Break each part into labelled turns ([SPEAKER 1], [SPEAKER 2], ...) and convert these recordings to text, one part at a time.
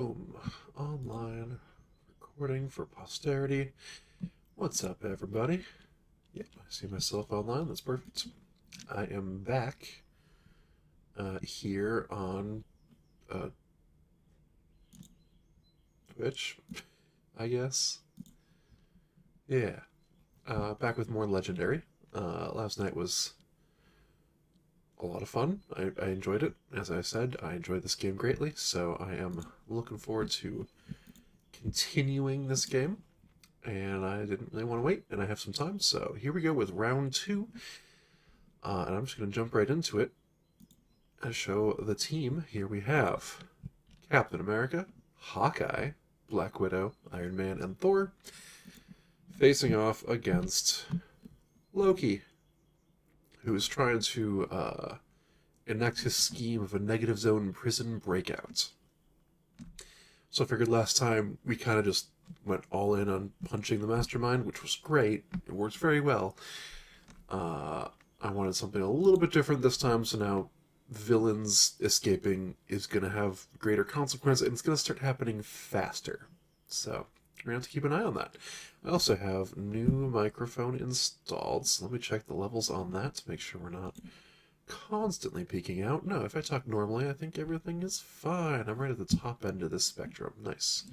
[SPEAKER 1] Boom. Online. Recording for posterity. What's up, everybody? Yep, I see myself online. That's perfect. I am back here on Twitch, I guess. Yeah. Back with more Legendary. Last night was a lot of fun. I enjoyed it. As I said, I enjoyed this game greatly, so I am looking forward to continuing this game. And I didn't really want to wait, and I have some time, so here we go with round two. And I'm just going to jump right into it and show the team. Here we have Captain America, Hawkeye, Black Widow, Iron Man, and Thor facing off against Loki, who is trying to enact his scheme of a negative zone prison breakout. So I figured last time we kind of just went all in on punching the mastermind, which was great. It works very well. I wanted something a little bit different this time, so now villains escaping is going to have greater consequence, and it's going to start happening faster. So we're going to have to keep an eye on that. I also have new microphone installed, so let me check the levels on that to make sure we're not constantly peaking out. No, if I talk normally, I think everything is fine. I'm right at the top end of this spectrum. Nice.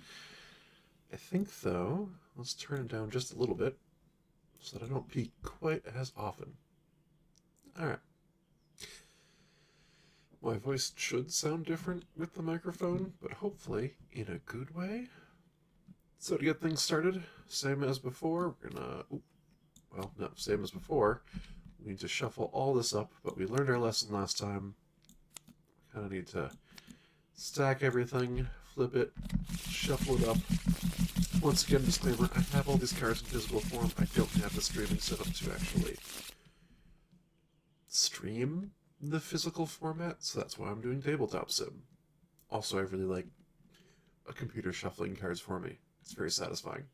[SPEAKER 1] I think, though, let's turn it down just a little bit so that I don't peak quite as often. Alright. My voice should sound different with the microphone, but hopefully in a good way. So to get things started, same as before, we're gonna... well, no, same as before. We need to shuffle all this up, but we learned our lesson last time. We kind of need to stack everything, flip it, shuffle it up. Once again, disclaimer, I have all these cards in physical form. I don't have the streaming set up to actually stream the physical format, so that's why I'm doing Tabletop Sim. Also, I really like a computer shuffling cards for me. It's very satisfying.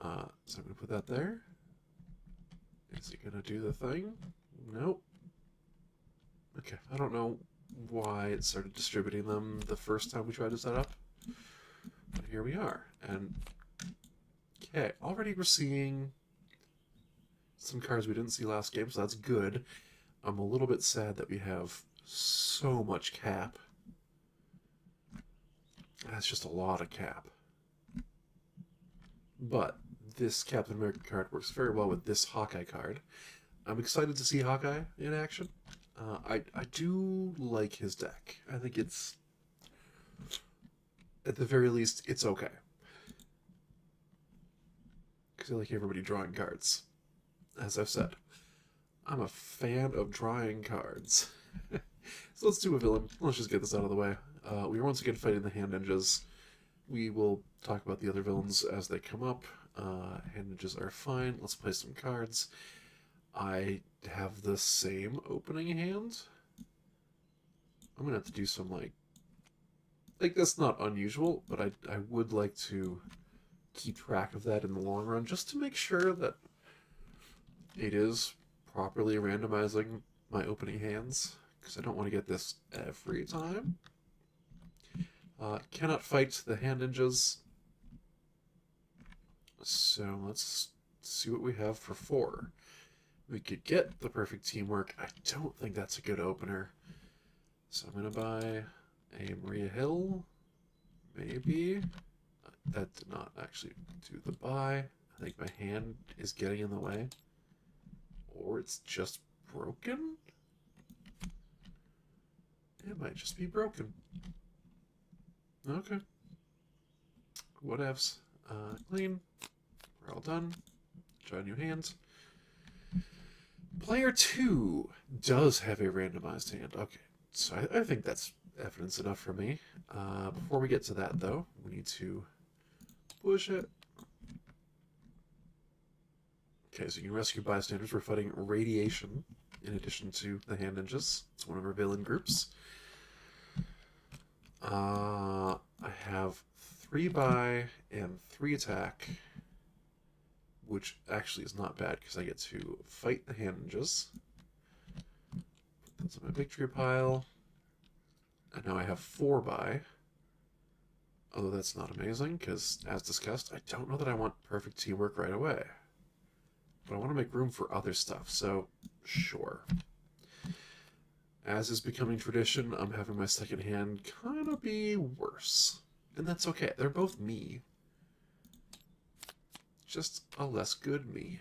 [SPEAKER 1] So I'm going to put that there. Is he going to do the thing? Nope. Okay, I don't know why it started distributing them the first time we tried to set up. But here we are. And, okay, already we're seeing some cards we didn't see last game, so that's good. I'm a little bit sad that we have so much cap. That's just a lot of cap. But this Captain America card works very well with this Hawkeye card. I'm excited to see Hawkeye in action. I do like his deck. I think it's, at the very least, it's okay. Because I like everybody drawing cards. As I've said, I'm a fan of drawing cards. So let's do a villain. Let's just get this out of the way. We are once again fighting the hand ninjas. We will talk about the other villains as they come up. Hand ninjas are fine. Let's play some cards. I have the same opening hand. I'm gonna have to do some like that's not unusual, but I would like to keep track of that in the long run just to make sure that it is properly randomizing my opening hands, because I don't want to get this every time. Cannot fight the hand ninjas. So let's see what we have for 4. We could get the perfect teamwork. I don't think that's a good opener. So I'm going to buy a Maria Hill. Maybe. That did not actually do the buy. I think my hand is getting in the way. Or it's just broken? It might just be broken. Okay. Whatevs. Clean. We're all done. Try new hands. Player 2 does have a randomized hand. Okay, so I think that's evidence enough for me. Before we get to that, though, we need to push it. Okay, so you can rescue bystanders. We're fighting Radiation in addition to the Hand Ninjas. It's one of our villain groups. I have 3 buy and 3 attack, which actually is not bad because I get to fight the Hand Ninjas. That's on my victory pile. And now I have 4 buy. Although that's not amazing, because as discussed, I don't know that I want perfect teamwork right away. But I want to make room for other stuff, so sure. As is becoming tradition, I'm having my second hand kind of be worse. And that's okay. They're both me. Just a less good me.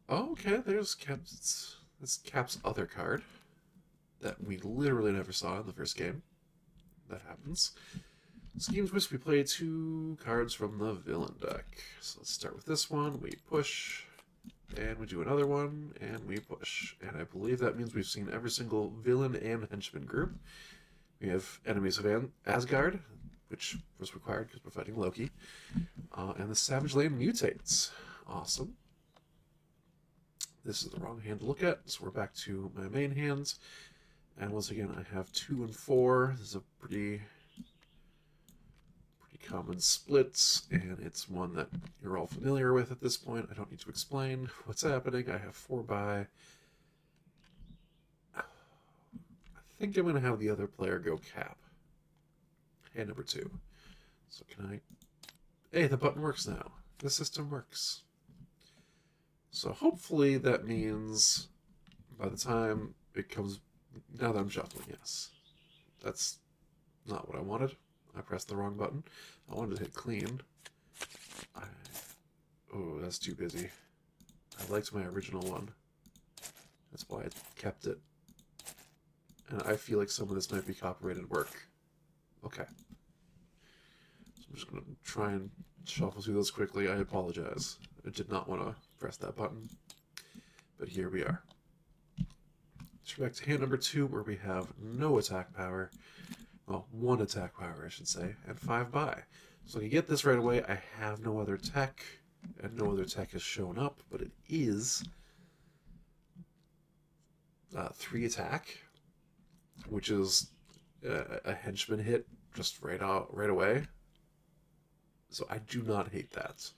[SPEAKER 1] Okay, there's Cap's. That's Cap's other card that we literally never saw in the first game. That happens. Scheme Twist, we play 2 cards from the villain deck. So let's start with this one. We push, and we do another one, and we push. And I believe that means we've seen every single villain and henchman group. We have Enemies of Asgard, which was required because we're fighting Loki. And the Savage Land mutates. Awesome. This is the wrong hand to look at, so we're back to my main hands. And once again, I have 2 and 4. This is a pretty common split, and it's one that you're all familiar with at this point. I don't need to explain what's happening. I have 4 by. I think I'm going to have the other player go Cap. Hand number 2. So can I... Hey, the button works now. The system works. So hopefully that means by the time it comes... Now that I'm shuffling, yes. That's not what I wanted. I pressed the wrong button. I wanted to hit clean. Oh, that's too busy. I liked my original one. That's why I kept it. And I feel like some of this might be copyrighted work. Okay. So I'm just going to try and shuffle through those quickly. I apologize. I did not want to press that button. But here we are. Let's go back to hand number 2, where we have no attack power. Well, 1 attack power, I should say, and 5 buy. So to get this right away, I have no other tech, and no other tech has shown up, but it is 3 attack, which is a henchman hit just right away. So I do not hate that.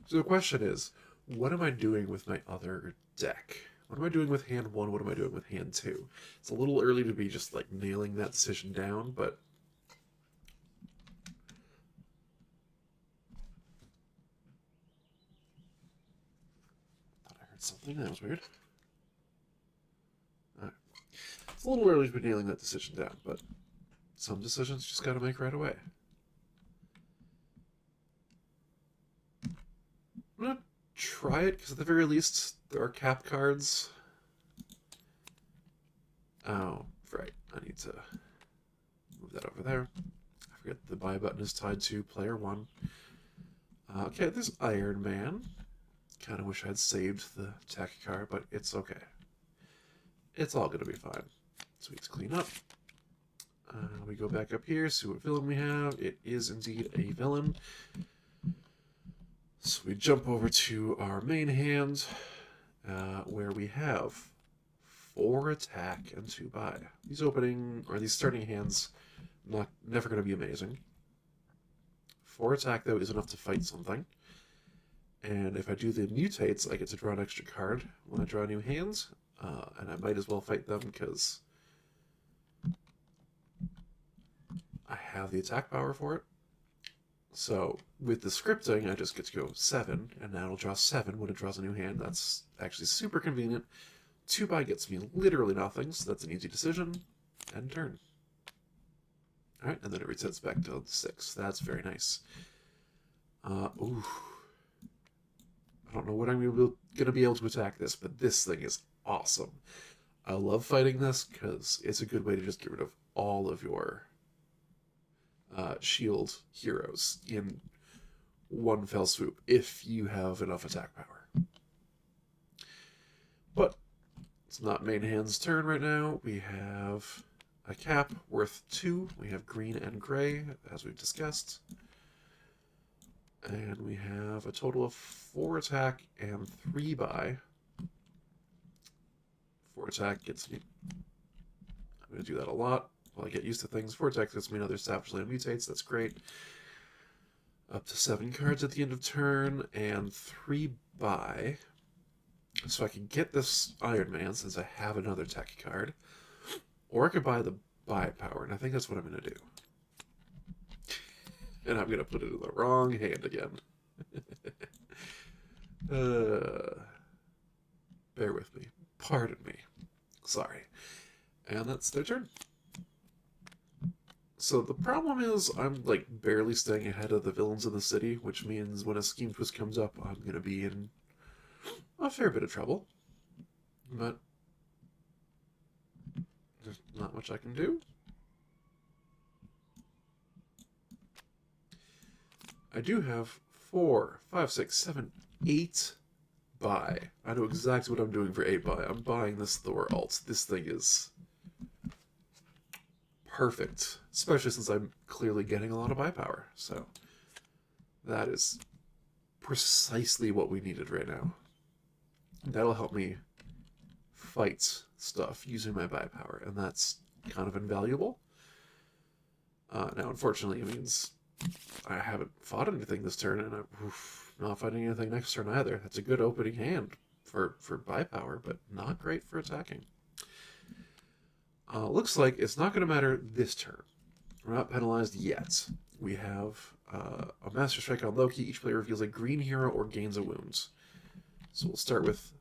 [SPEAKER 1] So the question is, what am I doing with my other deck? What am I doing with hand 1? What am I doing with hand 2? It's a little early to be just like nailing that decision down, but thought I heard something. That was weird. Alright. It's a little early to be nailing that decision down, but some decisions just gotta make right away. I'm gonna try it, because at the very least, there are Cap cards. Oh, right. I need to move that over there. I forget the buy button is tied to player 1. Okay, there's Iron Man. Kind of wish I had saved the tech card, but it's okay. It's all gonna be fine. So we need to clean up. We go back up here, see what villain we have. It is indeed a villain. So we jump over to our main hand, where we have 4 attack and 2 buy. These starting hands, never going to be amazing. 4 attack, though, is enough to fight something. And if I do the mutates, I get to draw an extra card when I draw new hands. And I might as well fight them, because I have the attack power for it. So, with the scripting, I just get to go 7, and now it'll draw 7 when it draws a new hand. That's actually super convenient. 2 buy gets me literally nothing, so that's an easy decision. End turn. Alright, and then it resets back to 6. That's very nice. Ooh. I don't know what I'm going to be able to attack this, but this thing is awesome. I love fighting this, because it's a good way to just get rid of all of your shield heroes in one fell swoop if you have enough attack power. But it's not main hand's turn right now. We have a Cap worth 2. We have green and gray, as we've discussed. And we have a total of 4 attack and 3 buy. 4 attack gets me... I'm going to do that a lot. While I get used to things. 4 attack gets me another Savage Land mutates. That's great. Up to 7 cards at the end of turn. And 3 buy. So I can get this Iron Man since I have another tech card. Or I could buy the buy power, and I think that's what I'm going to do. And I'm going to put it in the wrong hand again. Bear with me. Pardon me. Sorry. And that's their turn. So the problem is I'm like barely staying ahead of the villains in the city, which means when a scheme twist comes up, I'm going to be in a fair bit of trouble. But there's not much I can do. I do have 4, 5, 6, 7, 8 buy. I know exactly what I'm doing for 8 buy. I'm buying this Thor alt. This thing is perfect, especially since I'm clearly getting a lot of buy power. So that is precisely what we needed right now. That'll help me fight stuff using my buy power, and that's kind of invaluable. Now, unfortunately, it means I haven't fought anything this turn, and I'm not fighting anything next turn either. That's a good opening hand for buy power, but not great for attacking. Looks like it's not going to matter this turn. We're not penalized yet. We have a Master Strike on Loki. Each player reveals a green hero or gains a wound. So we'll start with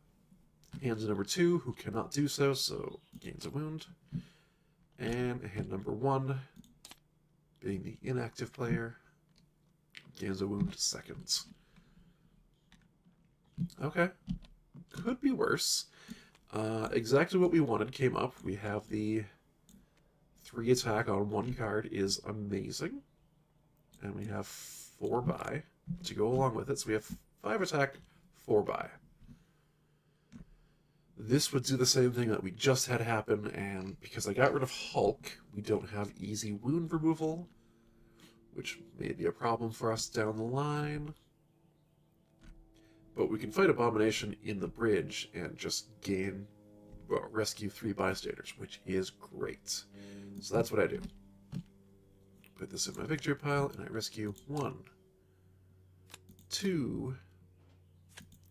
[SPEAKER 1] hand number 2, who cannot do so, so gains a wound. And hand number 1, being the inactive player, gains a wound seconds. Okay. Could be worse. Exactly what we wanted came up. We have the 3 attack on 1 card is amazing. And we have 4 buy to go along with it. So we have 5 attack, 4 buy. This would do the same thing that we just had happen, and because I got rid of Hulk, we don't have easy wound removal, which may be a problem for us down the line. But we can fight Abomination in the bridge and just gain, well, rescue 3 bystanders, which is great. So that's what I do. Put this in my victory pile, and I rescue 1, 2,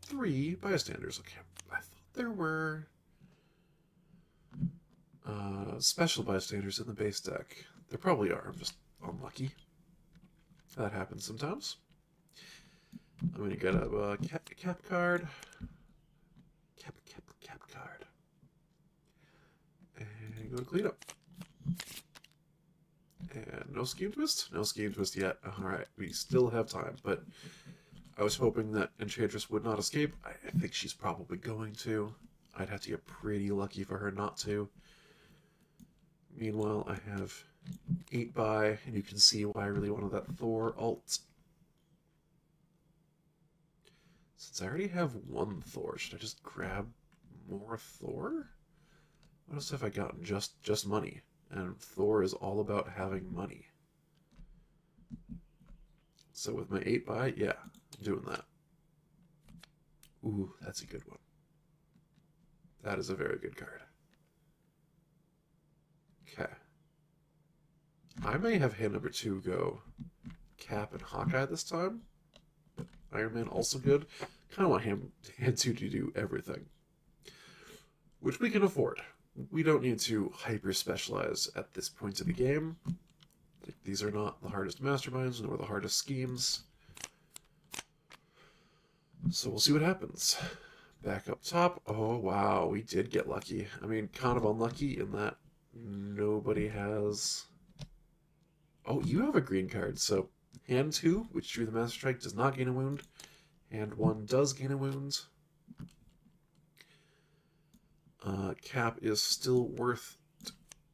[SPEAKER 1] 3 bystanders. Okay, I thought there were special bystanders in the base deck. There probably are. I'm just unlucky. That happens sometimes. I'm going to get a cap card. Cap card. And go to cleanup. And no scheme twist? No scheme twist yet. Alright, we still have time, but I was hoping that Enchantress would not escape. I think she's probably going to. I'd have to get pretty lucky for her not to. Meanwhile, I have 8 buy, and you can see why I really wanted that Thor alt. Since I already have 1 Thor, should I just grab more Thor? What else have I gotten? Just money. And Thor is all about having money. So with my 8 buy, yeah, I'm doing that. Ooh, that's a good one. That is a very good card. Okay. I may have hand number 2 go Cap and Hawkeye this time. Iron Man also good. Kind of want hand 2 to do everything. Which we can afford. We don't need to hyper-specialize at this point of the game. Like, these are not the hardest masterminds, nor the hardest schemes. So we'll see what happens. Back up top. Oh, wow, we did get lucky. I mean, kind of unlucky in that nobody has... Oh, you have a green card, so hand 2, which drew the Master Strike, does not gain a wound. Hand 1 does gain a wound. Cap is still worth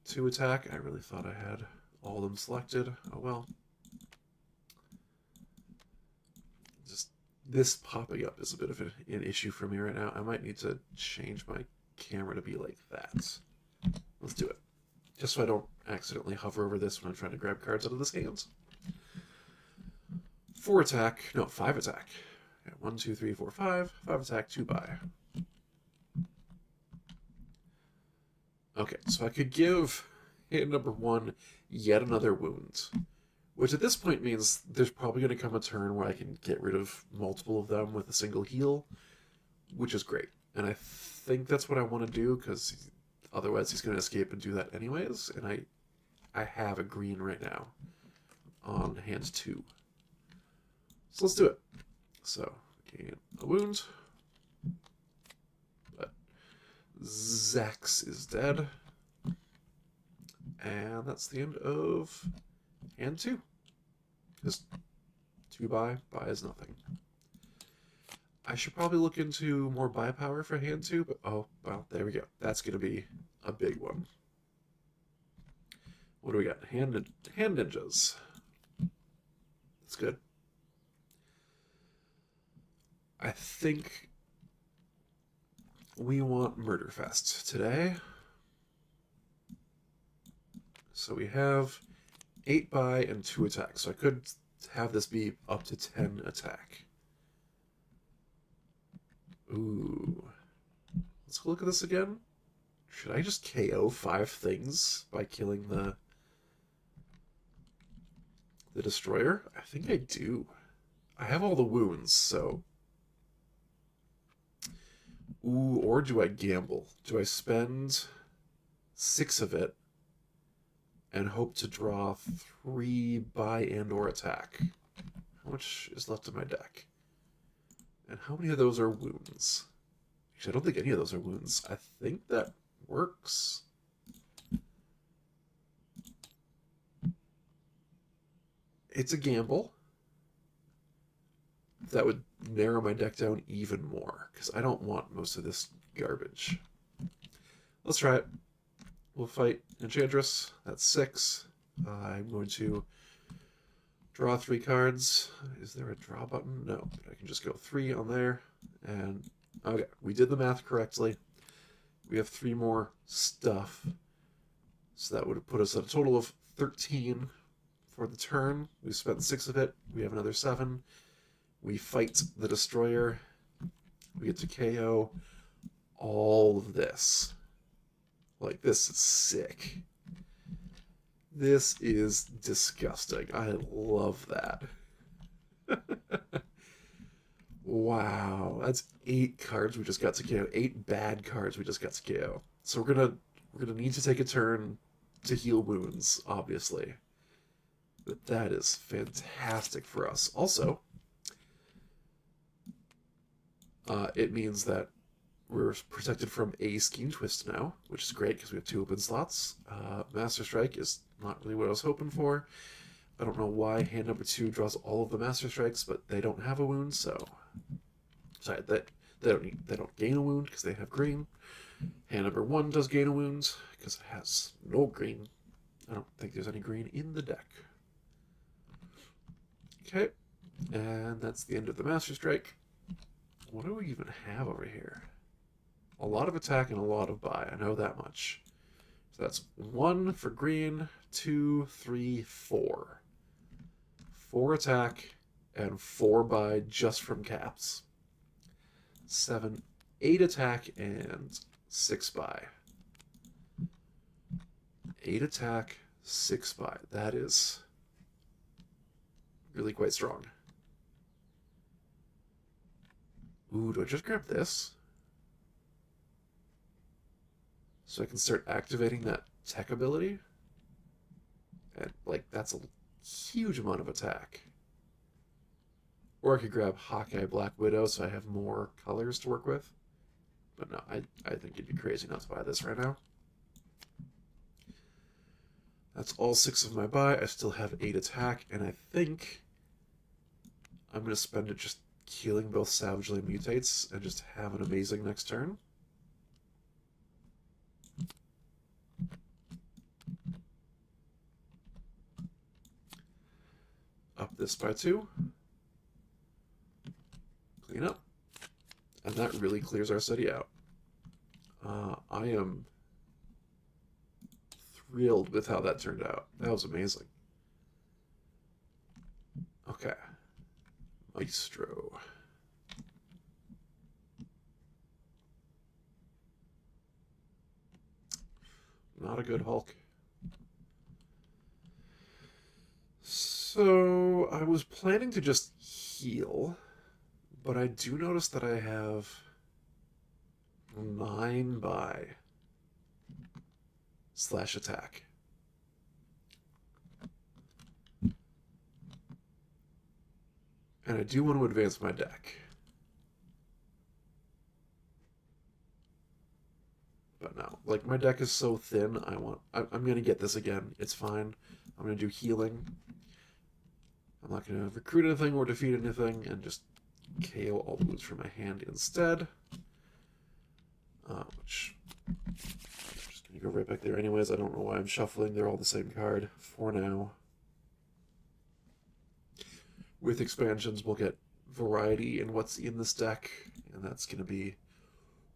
[SPEAKER 1] 2 attack. I really thought I had all of them selected. Oh well. Just this popping up is a bit of an issue for me right now. I might need to change my camera to be like that. Let's do it. Just so I don't accidentally hover over this when I'm trying to grab cards out of this hand. 4 attack. No, 5 attack. Yeah, 1, 2, 3, 4, 5. 5 attack, 2 buy. Okay, so I could give hand number 1 yet another wound, which at this point means there's probably going to come a turn where I can get rid of multiple of them with a single heal, which is great. And I think that's what I want to do, because Otherwise, he's going to escape and do that anyways. And I have a green right now on hand 2. So let's do it. So, gain a wound. But Zax is dead. And that's the end of hand 2. Just 2 buy is nothing. I should probably look into more buy power for hand 2, but oh, well, there we go. That's going to be a big one. What do we got? Hand ninjas. That's good. I think we want Murderfest today. So we have 8 buy and 2 attack. So I could have this be up to 10 attack. Ooh. Let's look at this again. Should I just KO 5 things by killing the destroyer? I think I do. I have all the wounds, so... Ooh, or do I gamble? Do I spend 6 of it and hope to draw 3 buy and or attack? How much is left in my deck? And how many of those are wounds? Actually, I don't think any of those are wounds. I think that works. It's a gamble. That would narrow my deck down even more, because I don't want most of this garbage. Let's try it. We'll fight Enchantress. That's 6. I'm going to draw 3 cards. Is there a draw button? No, but I can just go 3 on there. And, okay, we did the math correctly. We have 3 more stuff. So that would have put us at a total of 13 for the turn. We spent 6 of it. We have another 7. We fight the destroyer. We get to KO all of this. Like, this is sick. This is disgusting. I love that. Wow, that's 8 cards we just got to KO. 8 bad cards we just got to KO. So we're gonna need to take a turn to heal wounds, obviously. But that is fantastic for us. Also, it means that we're protected from a Scheme Twist now, which is great because we have 2 open slots. Master Strike is not really what I was hoping for. I don't know why hand number 2 draws all of the Master Strikes, but they don't have a wound, so... Sorry, they don't gain a wound because they have green. Hand number 1 does gain a wound because it has no green. I don't think there's any green in the deck. Okay, and that's the end of the Master Strike. What do we even have over here? A lot of attack and a lot of buy. I know that much. So that's 1 for green, 2, 3, 4. 4 attack and 4 buy just from caps. 7, 8 attack and 6 buy. 8 attack, 6 buy. That is really quite strong. Ooh, do I just grab this? So I can start activating that tech ability? And, like, that's a huge amount of attack. Or I could grab Hawkeye Black Widow so I have more colors to work with. But no, I think it'd be crazy not to buy this right now. That's all 6 of my buy. I still have 8 attack, and I think I'm going to spend it just killing both Savagely Mutates and just have an amazing next turn. Up this by 2. Clean up. And that really clears our city out. I am thrilled with how that turned out. That was amazing. Okay. Maestro. Not a good Hulk. So, I was planning to just heal, but I do notice that I have 9 buy. slash attack. And I do want to advance my deck. But no, like my deck is so thin, I'm going to get this again. It's fine. I'm going to do healing. I'm not going to recruit anything or defeat anything and just KO all the moves from my hand instead. Which I'm just going to go right back there anyways. I don't know why I'm shuffling. They're all the same card for now. With expansions, we'll get variety in what's in this deck, and that's going to be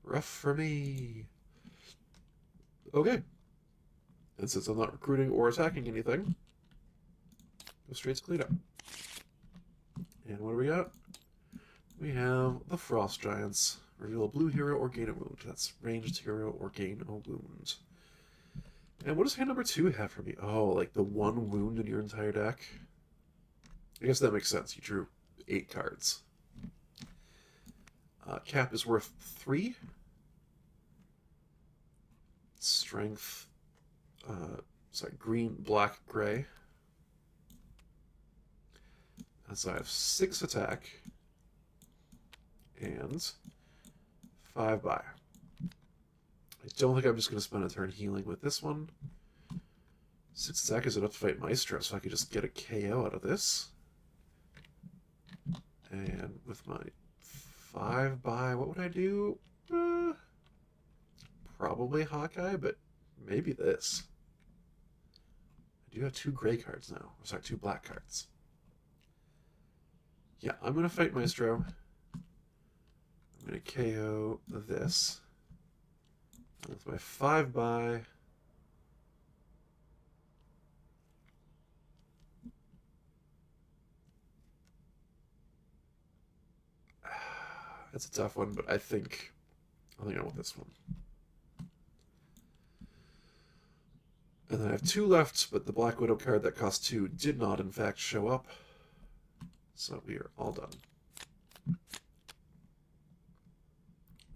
[SPEAKER 1] rough for me. Okay. And since I'm not recruiting or attacking anything, go straight to cleanup. And what do we got? We have the Frost Giants. Reveal a blue hero or gain a wound. That's ranged hero or gain a wound. And what does hand number 2 have for me? Oh, like the 1 wound in your entire deck? I guess that makes sense. You drew 8 cards. Cap is worth 3. Strength. Green, black, gray. And so I have 6 attack. And 5 buy. I don't think I'm just going to spend a turn healing with this one. 6 attack is enough to fight Maestro, so I could just get a KO out of this. And with my 5 buy, what would I do? Probably Hawkeye, but maybe this. I do have 2 gray cards now. Sorry, 2 black cards. Yeah, I'm going to fight Maestro. I'm going to KO this. And with my 5 buy... It's a tough one, but I think I want this one. And then I have 2 left, but the Black Widow card that cost 2 did not, in fact, show up. So we are all done.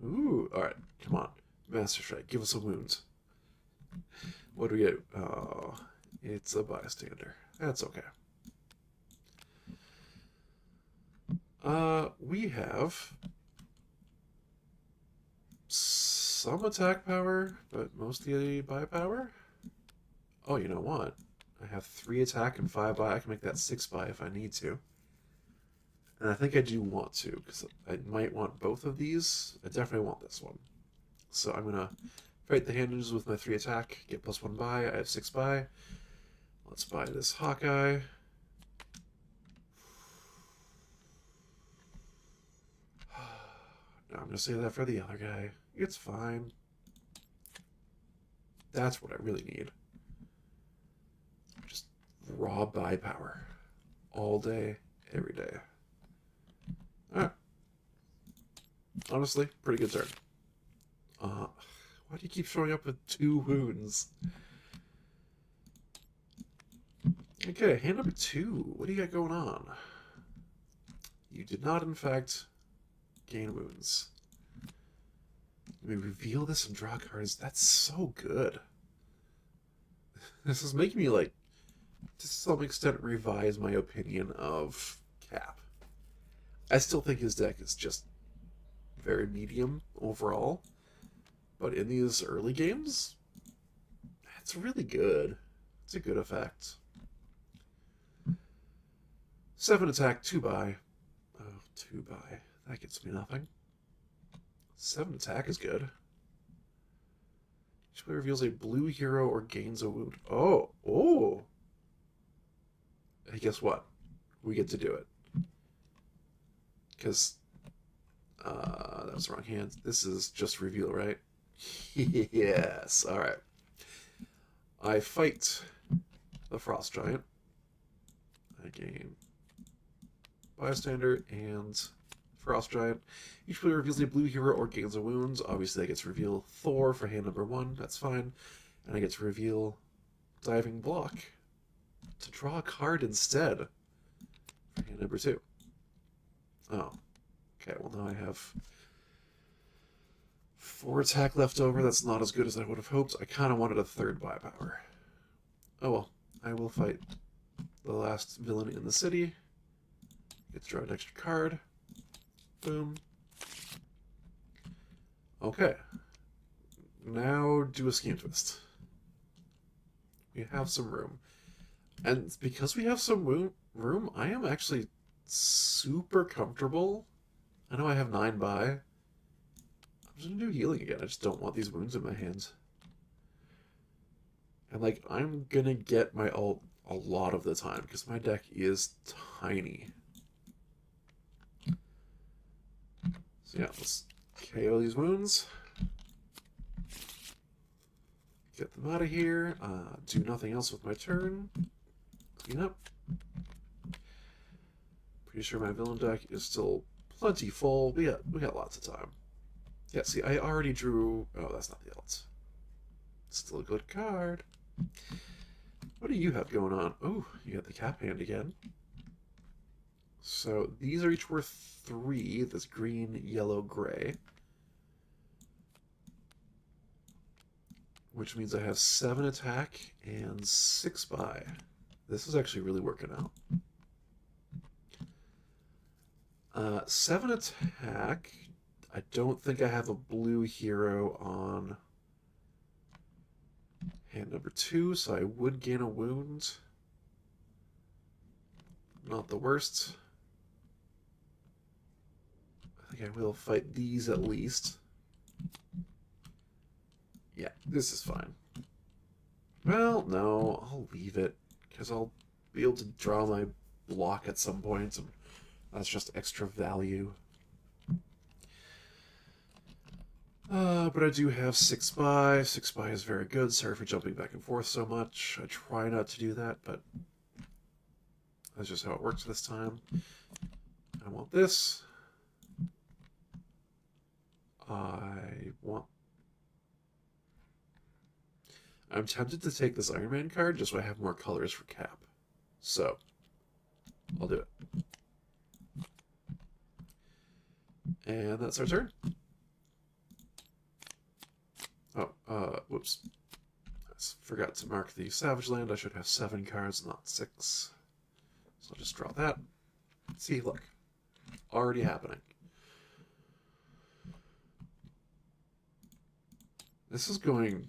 [SPEAKER 1] Ooh, alright, come on. Master Strike, give us a wound. What do we get? Oh, it's a bystander. That's okay. We have some attack power, but mostly buy power. Oh, you know what? I have 3 attack and 5 buy. I can make that 6 buy if I need to. And I think I do want to, because I might want both of these. I definitely want this one. So I'm going to fight the Handlers with my 3 attack, get +1 buy. I have 6 buy. Let's buy this Hawkeye. No, I'm going to save that for the other guy. It's fine. That's what I really need. Just raw buy power. All day, every day. Alright. Honestly, pretty good turn. Why do you keep showing up with 2 wounds? Okay, hand number 2. What do you got going on? You did not, in fact, gain wounds. You may reveal this and draw cards. That's so good. This is making me, like, to some extent, revise my opinion of Cap. I still think his deck is just very medium overall. But in these early games, it's really good. It's a good effect. 7 attack, 2 buy. Oh, 2 buy. That gets me nothing. 7 attack is good. Each player reveals a blue hero or gains a wound. Oh, oh. Hey, guess what? We get to do it. Because that was the wrong hand. This is just reveal, right? Yes. All right. I fight the Frost Giant. I gain Bystander and Frost Giant. Each player reveals a blue hero or gains a wound. Obviously, I get to reveal Thor for hand number 1. That's fine. And I get to reveal Diving Block to draw a card instead for hand number 2. Oh. Okay, well now I have 4 attack left over. That's not as good as I would have hoped. I kind of wanted a third buy power. Oh well. I will fight the last villain in the city. Get to draw an extra card. Boom. Okay. Now do a scheme twist. We have some room. And because we have some room, I am actually super comfortable. I know I have 9 buy. I'm just gonna do healing again. I just don't want these wounds in my hands. And like, I'm gonna get my ult a lot of the time because my deck is tiny. So yeah, let's KO these wounds. Get them out of here. Do nothing else with my turn. Clean up. Pretty sure my villain deck is still plenty full. We got lots of time. Yeah, see, I already drew... Oh, that's not the ult. Still a good card. What do you have going on? Oh, you got the cap hand again. So these are each worth 3. This green, yellow, gray. Which means I have 7 attack and 6 buy. This is actually really working out. 7 attack. I don't think I have a blue hero on hand number 2, so I would gain a wound. Not the worst. I think I will fight these at least. Yeah, this is fine. Well, no, I'll leave it, because I'll be able to draw my block at some point, and that's just extra value. But I do have 6 buy. 6 buy is very good. Sorry for jumping back and forth so much. I try not to do that, but that's just how it works this time. I want this. I'm tempted to take this Iron Man card just so I have more colors for Cap. So, I'll do it. And that's our turn. Oh, whoops. I forgot to mark the Savage Land. I should have 7 cards, not 6. So I'll just draw that. See, look. Already happening. This is going...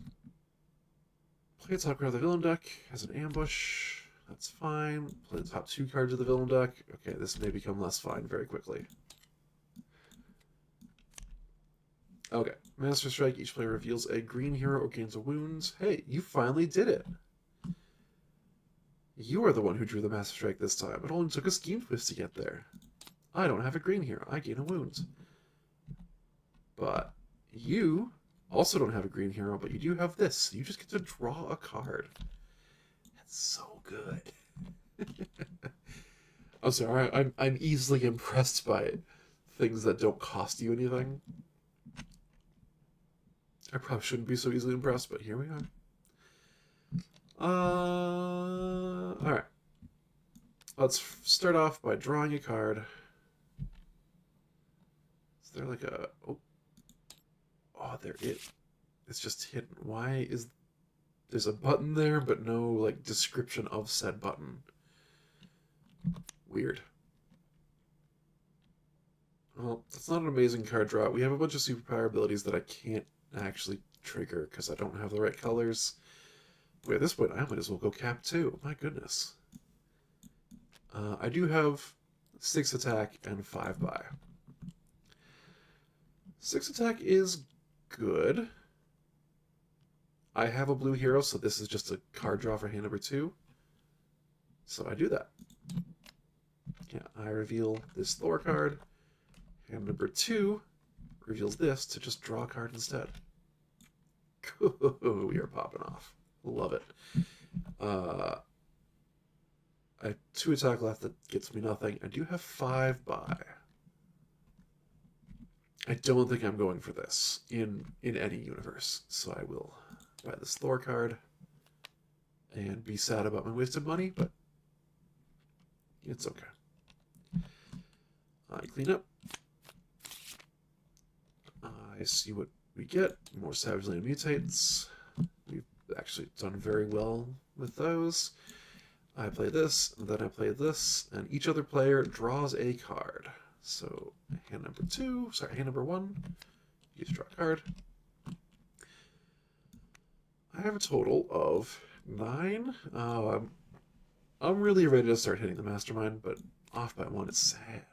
[SPEAKER 1] Play the top card of the villain deck as an ambush. That's fine. Play the top 2 cards of the villain deck. Okay, this may become less fine very quickly. Okay, Master Strike. Each player reveals a green hero or gains a wound. Hey, you finally did it. You are the one who drew the Master Strike this time. It only took a scheme twist to get there. I don't have a green hero. I gain a wound. But you also don't have a green hero, but you do have this. You just get to draw a card. That's so good. I'm sorry, I'm easily impressed by things that don't cost you anything. I probably shouldn't be so easily impressed, but here we are. Alright. Let's start off by drawing a card. Is there like a... Oh, there it. It's just hidden. Why is... There's a button there, but no, like, description of said button. Weird. Well, that's not an amazing card draw. We have a bunch of superpower abilities that I can't actually trigger because I don't have the right colors. Wait, at this point, I might as well go Cap 2. My goodness. I do have 6 attack and 5 buy. 6 attack is good. I have a blue hero, so this is just a card draw for hand number 2. So I do that. Yeah, I reveal this Thor card. Hand number 2 reveals this to just draw a card instead. We are popping off. Love it. I have 2 attack left that gets me nothing. I do have 5 buy. I don't think I'm going for this in any universe, so I will buy this Thor card and be sad about my wasted money, but it's okay. I clean up. I see what we get more Savage Land Mutates. We've actually done very well with those. I play this, and then I play this, and each other player draws a card. So hand number 1, you draw a card. I have a total of 9. Oh, I'm really ready to start hitting the mastermind, but off by 1 is sad.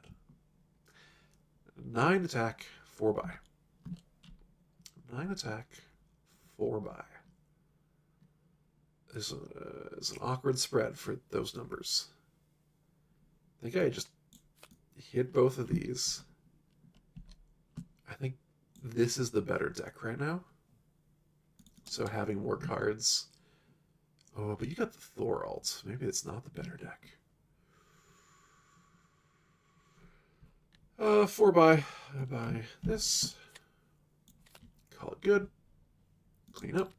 [SPEAKER 1] 9 attack, 4 buy. 9 attack, 4 buy. Is an awkward spread for those numbers. I think I just hit both of these. I think this is the better deck right now. So having more cards. Oh, but you got the Thor alt. Maybe it's not the better deck. 4 buy. I buy this. Call it good. Clean up.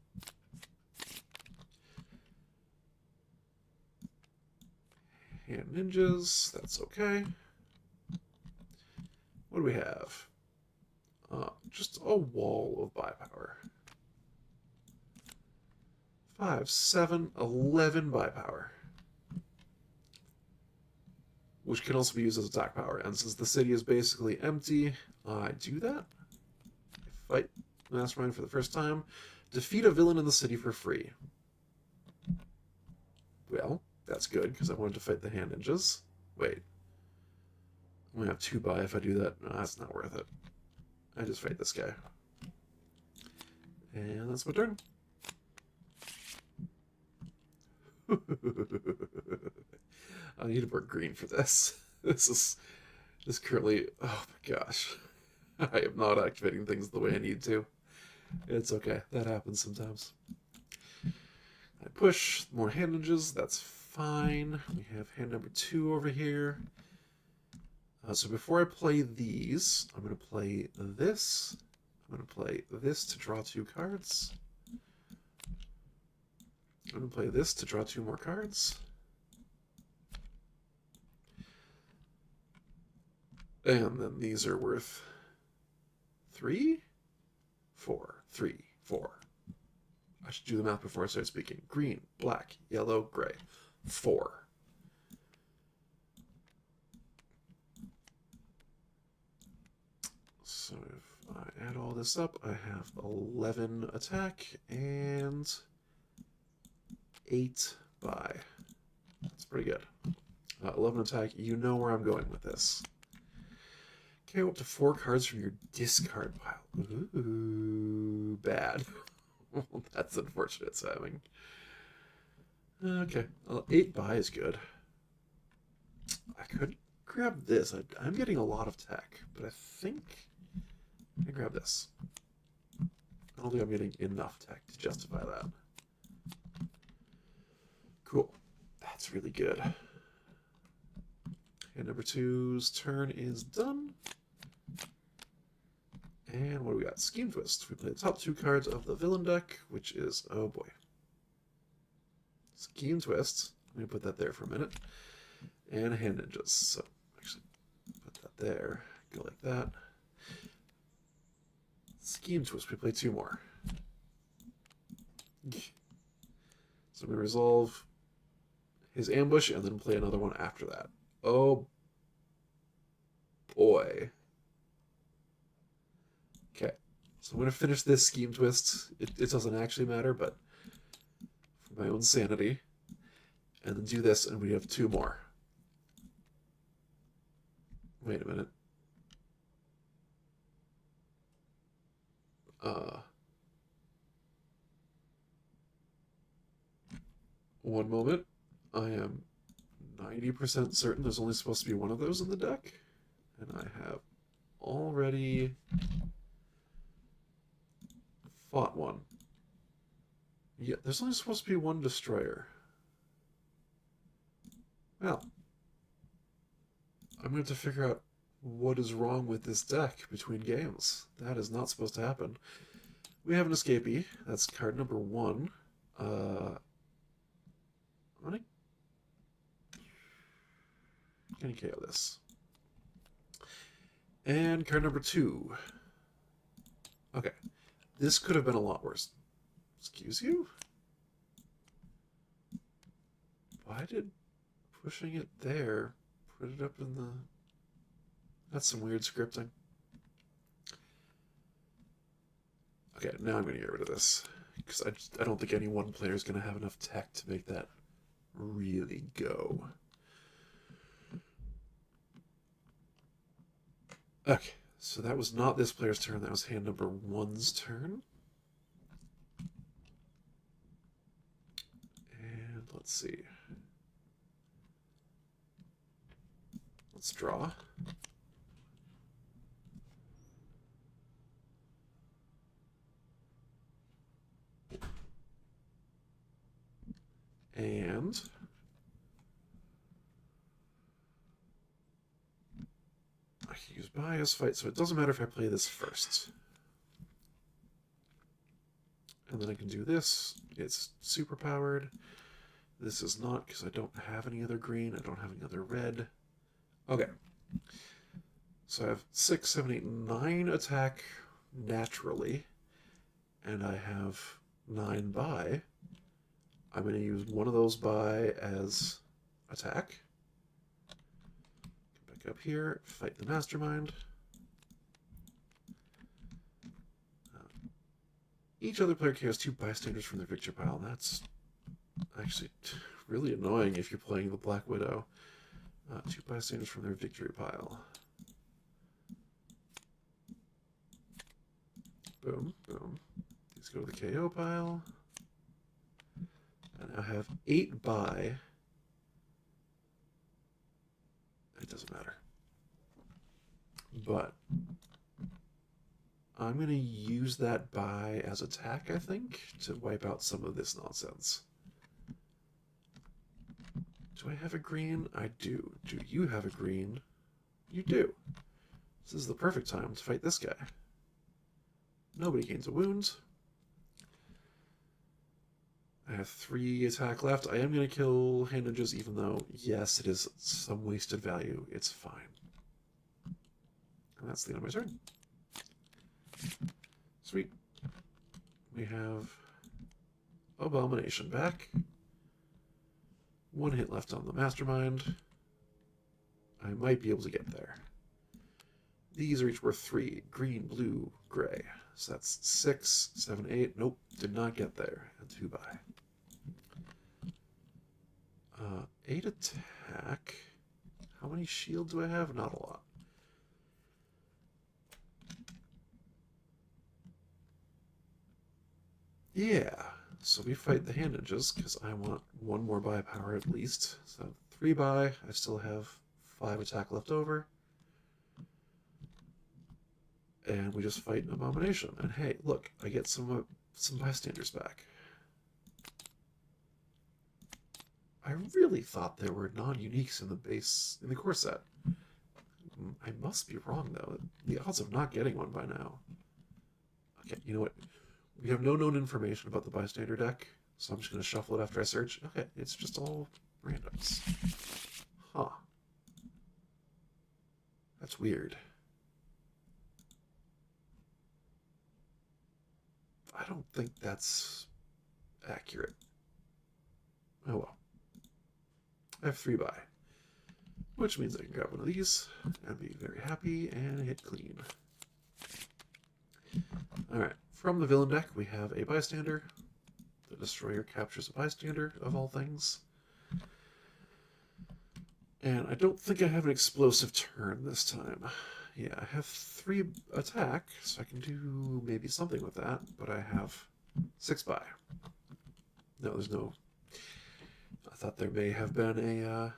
[SPEAKER 1] Hand ninjas. That's okay. What do we have? Just a wall of buy power. 5, 7, 11 buy power. Which can also be used as attack power. And since the city is basically empty, I do that. I fight Mastermind for the first time. Defeat a villain in the city for free. Well, that's good, because I wanted to fight the hand ninjas. Wait. I'm going to have 2 buy if I do that. No, that's not worth it. I just fight this guy. And that's my turn. I need more green for this. This currently, oh my gosh. I am not activating things the way I need to. It's okay. That happens sometimes. I push more hand ninjas. That's fine. We have hand number 2 over here. So before I play these, I'm going to play this. I'm going to play this to draw 2 cards. I'm going to play this to draw 2 more cards. And then these are worth 3? 4. 3, 4. I should do the math before I start speaking. Green, black, yellow, gray. 4. So if I add all this up, I have 11 attack and 8 buy. That's pretty good. 11 attack. You know where I'm going with this. Okay, up to 4 cards from your discard pile. Ooh, bad. That's unfortunate timing. Okay, 8 buy is good. I could grab this. I'm getting a lot of tech, but I think I can grab this. I don't think I'm getting enough tech to justify that. Cool. That's really good. And number 2's turn is done. And what do we got? Scheme Twist. We play the top 2 cards of the villain deck, which is, oh boy. Scheme Twist. Let me put that there for a minute. And hand ninjas. So actually put that there. Go like that. Scheme Twist. We play 2 more. So we resolve his ambush and then play another one after that. Oh boy. Okay, so I'm going to finish this Scheme Twist. It doesn't actually matter, but for my own sanity. And then do this, and we have 2 more. Wait a minute. One moment. I am 90% certain there's only supposed to be 1 of those in the deck. And I have already fought 1. Yeah, there's only supposed to be 1 destroyer. Well, I'm going to have to figure out what is wrong with this deck between games. That is not supposed to happen. We have an escapee. That's card number 1. I'm going to KO this. And card number 2. Okay. This could have been a lot worse. Excuse you? Why did pushing it there put it up in the... That's some weird scripting. Okay, now I'm going to get rid of this. Because I don't think any one player is going to have enough tech to make that really go. Okay, so that was not this player's turn. That was hand number 1's turn. And let's see. Let's draw. And I can use bias fight, so it doesn't matter if I play this first. And then I can do this. It's super powered. This is not, because I don't have any other green. I don't have any other red. Okay. So I have 6, 7, 8, 9 attack naturally. And I have 9 buy. I'm going to use one of those buy as attack. Get back up here, fight the mastermind. Each other player carries 2 bystanders from their victory pile. That's actually really annoying if you're playing the Black Widow. 2 bystanders from their victory pile. Boom, boom. These go to the KO pile. And I have 8 buy. It doesn't matter. But I'm going to use that buy as attack, I think, to wipe out some of this nonsense. Do I have a green? I do. Do you have a green? You do. This is the perfect time to fight this guy. Nobody gains a wound. I have 3 attack left. I am going to kill hand ninjas, even though, yes, it is some wasted value. It's fine. And that's the end of my turn. Sweet. We have Abomination back. 1 hit left on the Mastermind. I might be able to get there. These are each worth 3. Green, blue, gray. So that's 6, 7, 8. Nope, did not get there. And 2 buy. 8 attack. How many shield do I have? Not a lot. Yeah, so we fight the hand ninjas because I want 1 more buy power at least. So 3 buy. I still have 5 attack left over. And we just fight an Abomination. And hey, look, I get some bystanders back. I really thought there were non-uniques in the core set. I must be wrong though. The odds of not getting one by now. Okay, you know what? We have no known information about the bystander deck, so I'm just going to shuffle it after I search. Okay, it's just all randoms. Huh. That's weird. I don't think that's accurate. Oh well. I have 3 buy, which means I can grab one of these and be very happy and hit clean. Alright, from the villain deck we have a bystander. The destroyer captures a bystander, of all things. And I don't think I have an explosive turn this time. Yeah, I have 3 attack, so I can do maybe something with that, but I have 6 buy. No, there's no... I thought there may have been a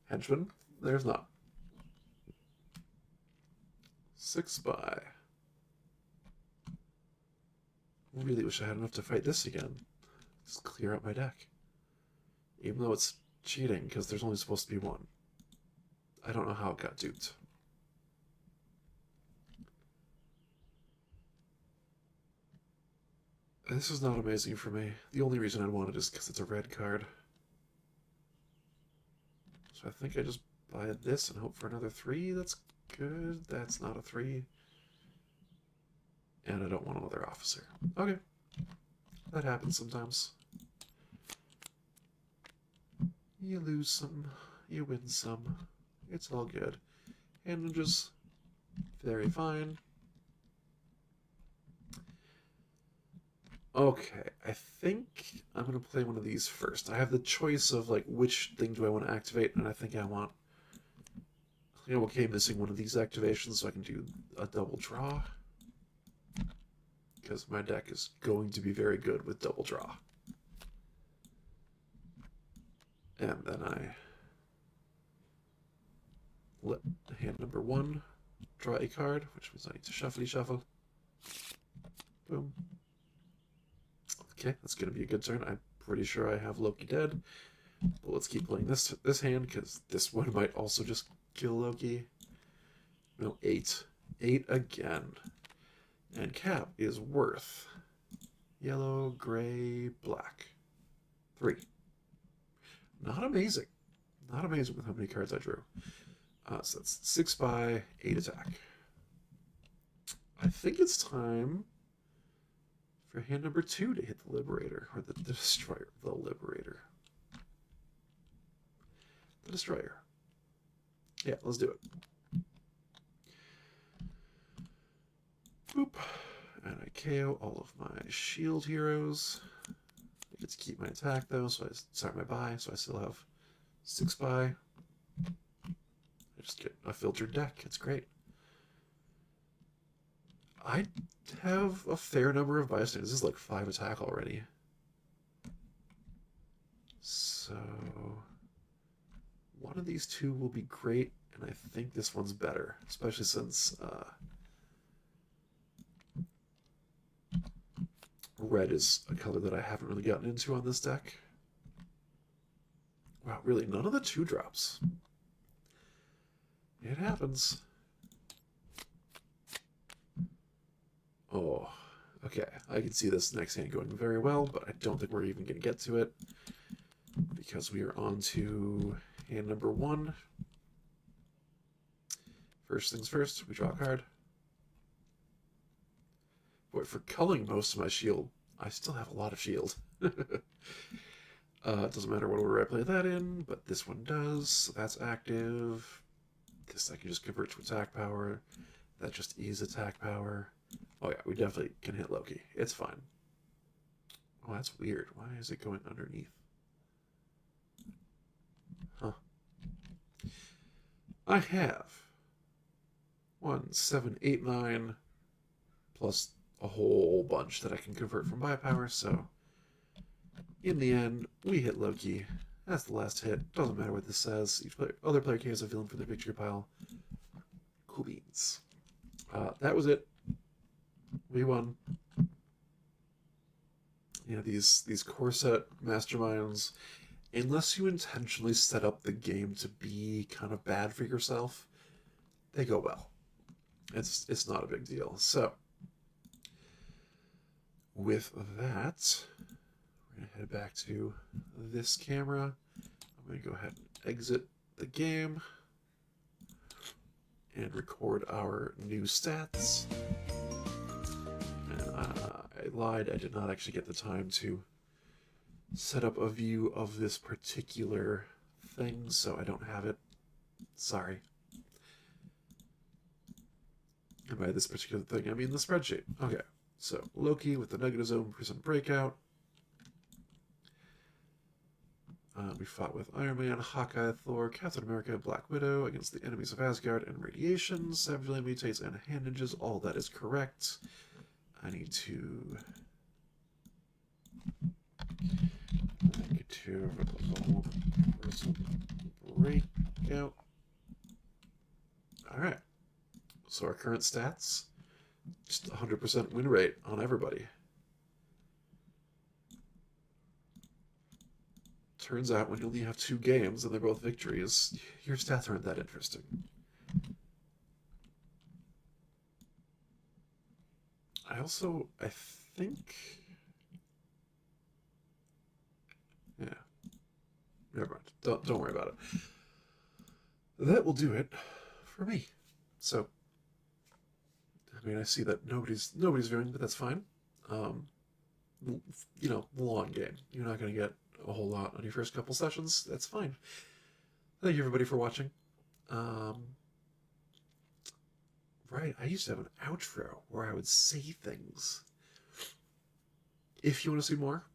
[SPEAKER 1] henchman. There's not. 6 buy. Really wish I had enough to fight this again. Just clear out my deck. Even though it's cheating, because there's only supposed to be 1. I don't know how it got duped. This is not amazing for me. The only reason I want it is because it's a red card. So I think I just buy this and hope for another 3. That's good. That's not a 3. And I don't want another officer. Okay. That happens sometimes. You lose some, you win some. It's all good. And just very fine. Okay, I think I'm gonna play one of these first. I have the choice of like which thing do I want to activate, and I think I want. I'm okay missing one of these activations so I can do a double draw. Because my deck is going to be very good with double draw. And then I let hand number 1 draw a card, which means I need to shuffle. Boom. Okay, that's going to be a good turn. I'm pretty sure I have Loki dead. But let's keep playing this hand, because this one might also just kill Loki. No, 8. 8 again. And cap is worth yellow, gray, black. 3. Not amazing. Not amazing with how many cards I drew. So that's 6 by 8 attack. I think it's time for hand number 2 to hit the Liberator, or the Destroyer. The Liberator. The Destroyer. Yeah, let's do it. Boop. And I KO all of my shield heroes. I get to keep my attack though, my buy, so I still have 6 buy. I just get a filtered deck. It's great. I have a fair number of bystanders. This is like 5 attack already. So one of these 2 will be great, and I think this one's better, especially since red is a color that I haven't really gotten into on this deck. Wow, really, none of the 2-drops. It happens. Oh, okay. I can see this next hand going very well, but I don't think we're even going to get to it, because we are on to hand number 1. First things first, we draw a card. Boy, for culling most of my shield, I still have a lot of shield. It doesn't matter what order I play that in, but this one does, so that's active. This I can just convert to attack power. That just is attack power. Oh yeah, we definitely can hit Loki. It's fine. Oh, that's weird. Why is it going underneath? Huh. I have 1, 7, 8, 9, plus a whole bunch that I can convert from my power, so in the end, we hit Loki. That's the last hit. Doesn't matter what this says. Each other player carries a villain from the victory pile. Cool beans. That was it. We won. Yeah, these core set masterminds, unless you intentionally set up the game to be kind of bad for yourself, they go well. It's not a big deal. So with that, we're gonna head back to this camera. I'm gonna go ahead and exit the game and record our new stats. And I lied, I did not actually get the time to set up a view of this particular thing, so I don't have it. Sorry. And by this particular thing, I mean the spreadsheet. Okay, so Loki with the negative zone % breakout. We fought with Iron Man, Hawkeye, Thor, Captain America, Black Widow against the enemies of Asgard and Radiation, Savagely Mutates, and Hand Ninjas. All that is correct. I need to breakout. Alright. So our current stats, just 100% win rate on everybody. Turns out when you only have 2 games and they're both victories, your stats aren't that interesting. I think... Yeah. Never mind. Don't worry about it. That will do it for me. So, I mean, I see that nobody's viewing, but that's fine. Um, long game. You're not going to get a whole lot on your first couple sessions. That's fine. Thank you everybody for watching. Um, right, I used to have an outro where I would say things. If you want to see more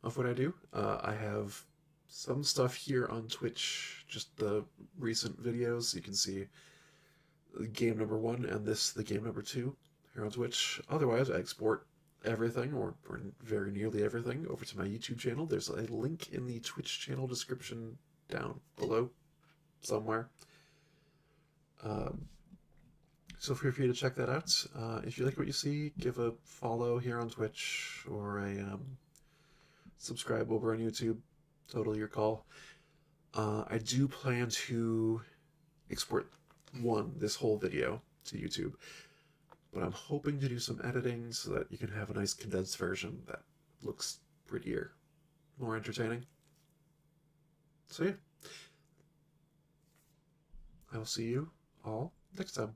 [SPEAKER 1] of what I do, I have some stuff here on Twitch, just the recent videos. You can see game number 1 and the game number 2 here on Twitch. Otherwise, I export everything, or very nearly everything, over to my YouTube channel. There's a link in the Twitch channel description down below somewhere. So feel free to check that out. If you like what you see, give a follow here on Twitch, or a subscribe over on YouTube. Totally your call. I do plan to export this whole video to YouTube, but I'm hoping to do some editing so that you can have a nice condensed version that looks prettier, more entertaining. So yeah, I will see you all next time.